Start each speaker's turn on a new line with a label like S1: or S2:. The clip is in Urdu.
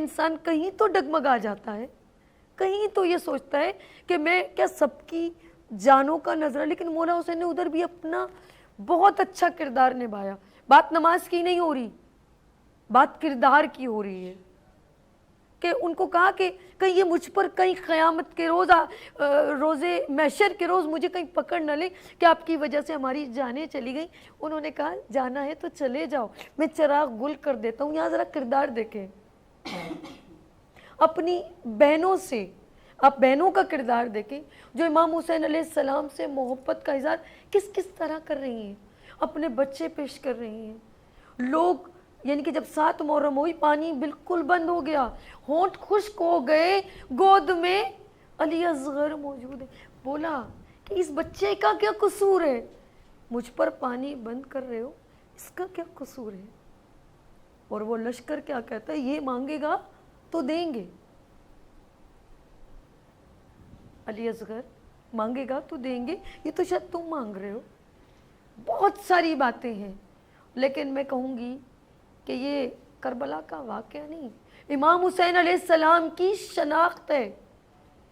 S1: انسان کہیں تو ڈگمگا جاتا ہے، کہیں تو یہ سوچتا ہے کہ میں کیا سب کی جانوں کا نظرہ. لیکن مولا حسین نے ادھر بھی اپنا بہت اچھا کردار نبھایا. بات نماز کی نہیں ہو رہی، بات کردار کی ہو رہی ہے کہ ان کو کہا کہ کہیں یہ مجھ پر کہیں قیامت کے روز روزے محشر کے روز مجھے کہیں پکڑ نہ لے کہ آپ کی وجہ سے ہماری جانیں چلی گئیں. انہوں نے کہا جانا ہے تو چلے جاؤ، میں چراغ گل کر دیتا ہوں. یہاں ذرا کردار دیکھیں اپنی بہنوں سے، آپ بہنوں کا کردار دیکھیں جو امام حسین علیہ السلام سے محبت کا اظہار کس کس طرح کر رہی ہیں، اپنے بچے پیش کر رہی ہیں. لوگ یعنی کہ جب 7 محرم ہوئی پانی بالکل بند ہو گیا، ہونٹ خشک ہو گئے، گود میں علی اصغر موجود ہے. بولا کہ اس بچے کا کیا قصور ہے، مجھ پر پانی بند کر رہے ہو، اس کا کیا قصور ہے. اور وہ لشکر کیا کہتا ہے، یہ مانگے گا تو دیں گے، علی اصغر مانگے گا تو دیں گے، یہ تو شاید تم مانگ رہے ہو. بہت ساری باتیں ہیں، لیکن میں کہوں گی کہ یہ کربلا کا واقعہ نہیں، امام حسین علیہ السلام کی شناخت ہے.